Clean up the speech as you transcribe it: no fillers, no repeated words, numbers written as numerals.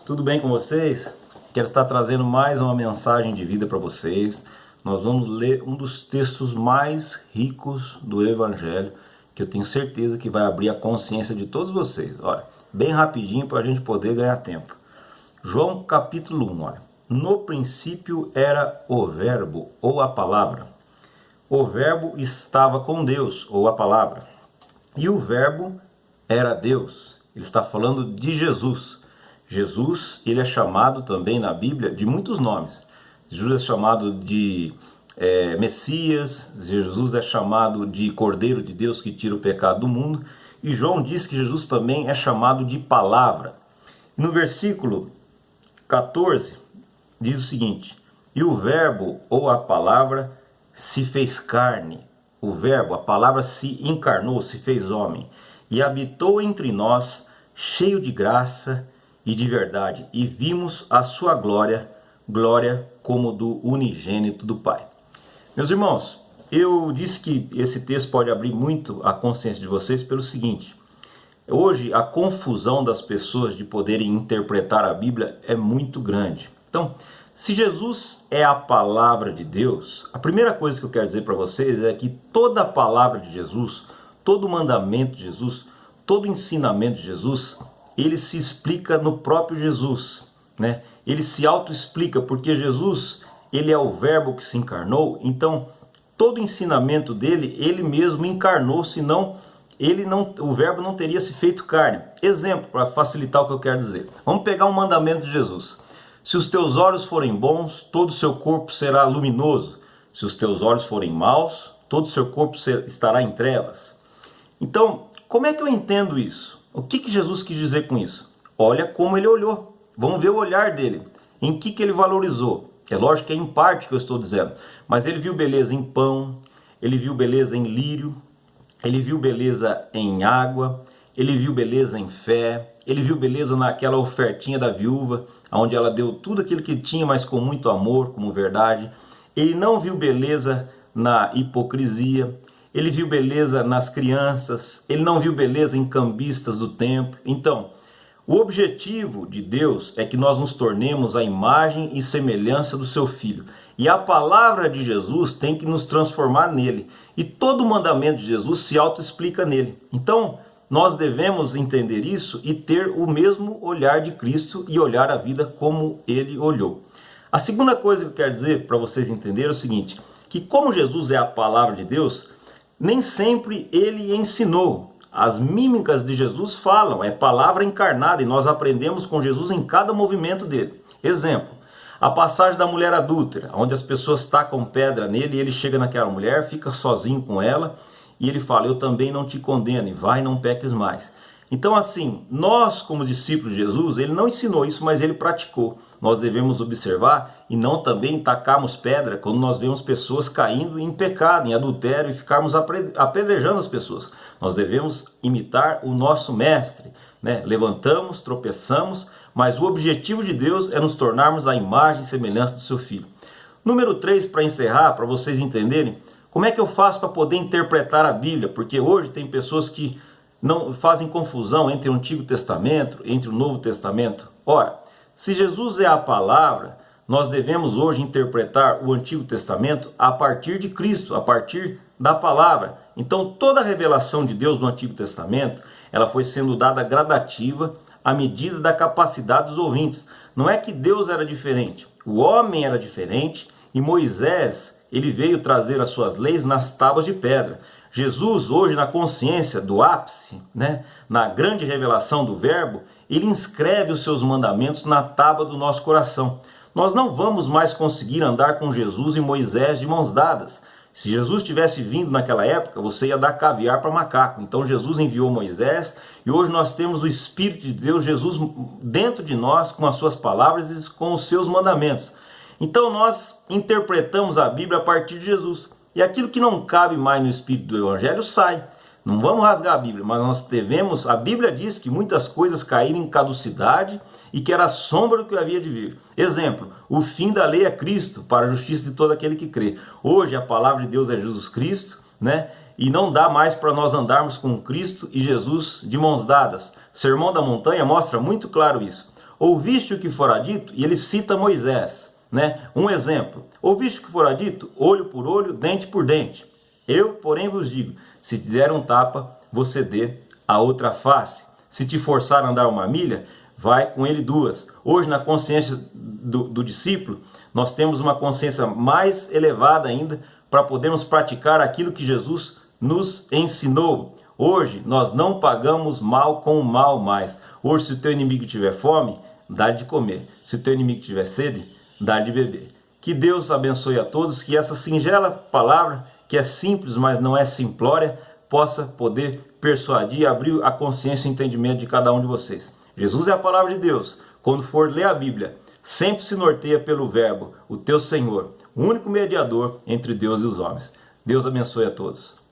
Tudo bem com vocês? Quero estar trazendo mais uma mensagem de vida para vocês. Nós vamos ler um dos textos mais ricos do Evangelho, que eu tenho certeza que vai abrir a consciência de todos vocês. Olha, bem rapidinho para a gente poder ganhar tempo. João capítulo 1, olha. No princípio era o Verbo, ou a Palavra. O Verbo estava com Deus, ou a Palavra. E o Verbo era Deus. Ele está falando de Jesus. Jesus, ele é chamado também na Bíblia de muitos nomes. Jesus é chamado de Messias, Jesus é chamado de Cordeiro de Deus que tira o pecado do mundo. E João diz que Jesus também é chamado de Palavra. No versículo 14, diz o seguinte: e o Verbo, ou a Palavra, se fez carne. O Verbo, a Palavra, se encarnou, se fez homem, e habitou entre nós, cheio de graça e de verdade, e vimos a sua glória, glória como do unigênito do Pai. Meus irmãos, eu disse que esse texto pode abrir muito a consciência de vocês pelo seguinte: hoje a confusão das pessoas de poderem interpretar a Bíblia é muito grande. Então, se Jesus é a palavra de Deus, a primeira coisa que eu quero dizer para vocês é que toda a palavra de Jesus, todo o mandamento de Jesus, todo o ensinamento de Jesus, ele se explica no próprio Jesus, né? Ele se auto-explica, porque Jesus, ele é o Verbo que se encarnou. Então, todo o ensinamento dele, ele mesmo encarnou, senão o Verbo não teria se feito carne. Exemplo, para facilitar o que eu quero dizer. Vamos pegar um mandamento de Jesus. Se os teus olhos forem bons, todo o seu corpo será luminoso. Se os teus olhos forem maus, todo o seu corpo estará em trevas. Então, como é que eu entendo isso? O que Jesus quis dizer com isso? Olha como ele olhou. Vamos ver o olhar dele. Em que ele valorizou? É lógico que é em parte que eu estou dizendo. Mas ele viu beleza em pão, ele viu beleza em lírio, ele viu beleza em água, ele viu beleza em fé, ele viu beleza naquela ofertinha da viúva, onde ela deu tudo aquilo que tinha, mas com muito amor, como verdade. Ele não viu beleza na hipocrisia. Ele viu beleza nas crianças, ele não viu beleza em cambistas do templo. Então, o objetivo de Deus é que nós nos tornemos a imagem e semelhança do seu Filho. E a palavra de Jesus tem que nos transformar nele. E todo o mandamento de Jesus se auto-explica nele. Então, nós devemos entender isso e ter o mesmo olhar de Cristo e olhar a vida como ele olhou. A segunda coisa que eu quero dizer para vocês entenderem é o seguinte: que como Jesus é a palavra de Deus, nem sempre ele ensinou. As mímicas de Jesus falam, é palavra encarnada, e nós aprendemos com Jesus em cada movimento dele. Exemplo, a passagem da mulher adúltera, onde as pessoas tacam pedra nele e ele chega naquela mulher, fica sozinho com ela e ele fala: eu também não te condeno, e vai, não peques mais. Então, assim, nós como discípulos de Jesus, ele não ensinou isso, mas ele praticou. Nós devemos observar e não também tacarmos pedra quando nós vemos pessoas caindo em pecado, em adultério, e ficarmos apedrejando as pessoas. Nós devemos imitar o nosso mestre, né? Levantamos, tropeçamos, mas o objetivo de Deus é nos tornarmos a imagem e semelhança do seu Filho. Número 3, para encerrar, para vocês entenderem, como é que eu faço para poder interpretar a Bíblia? Porque hoje tem pessoas que não fazem confusão entre o Antigo Testamento, entre o Novo Testamento. Ora, se Jesus é a palavra, nós devemos hoje interpretar o Antigo Testamento a partir de Cristo, a partir da palavra. Então toda a revelação de Deus no Antigo Testamento, ela foi sendo dada gradativa à medida da capacidade dos ouvintes. Não é que Deus era diferente, o homem era diferente, e Moisés, ele veio trazer as suas leis nas tábuas de pedra. Jesus, hoje, na consciência do ápice, né, na grande revelação do Verbo, ele inscreve os seus mandamentos na tábua do nosso coração. Nós não vamos mais conseguir andar com Jesus e Moisés de mãos dadas. Se Jesus tivesse vindo naquela época, você ia dar caviar para macaco. Então Jesus enviou Moisés, e hoje nós temos o Espírito de Deus, Jesus, dentro de nós, com as suas palavras e com os seus mandamentos. Então nós interpretamos a Bíblia a partir de Jesus. E aquilo que não cabe mais no Espírito do Evangelho sai. Não vamos rasgar a Bíblia, mas nós devemos... A Bíblia diz que muitas coisas caíram em caducidade e que era a sombra do que havia de vir. Exemplo, o fim da lei é Cristo, para a justiça de todo aquele que crê. Hoje a palavra de Deus é Jesus Cristo, né? E não dá mais para nós andarmos com Cristo e Jesus de mãos dadas. Sermão da Montanha mostra muito claro isso. Ouviste o que fora dito? E ele cita Moisés, né? Um exemplo. Ouviste o que fora dito? Olho por olho, dente por dente. Eu, porém, vos digo, se te der um tapa, você dê a outra face. Se te forçar a andar uma milha, vai com ele duas. Hoje, na consciência do discípulo, nós temos uma consciência mais elevada ainda para podermos praticar aquilo que Jesus nos ensinou. Hoje, nós não pagamos mal com o mal mais. Hoje, se o teu inimigo tiver fome, dá de comer. Se o teu inimigo tiver sede, dá de beber. Que Deus abençoe a todos, que essa singela palavra, que é simples, mas não é simplória, possa poder persuadir e abrir a consciência e o entendimento de cada um de vocês. Jesus é a palavra de Deus. Quando for ler a Bíblia, sempre se norteia pelo verbo, o teu Senhor, o único mediador entre Deus e os homens. Deus abençoe a todos.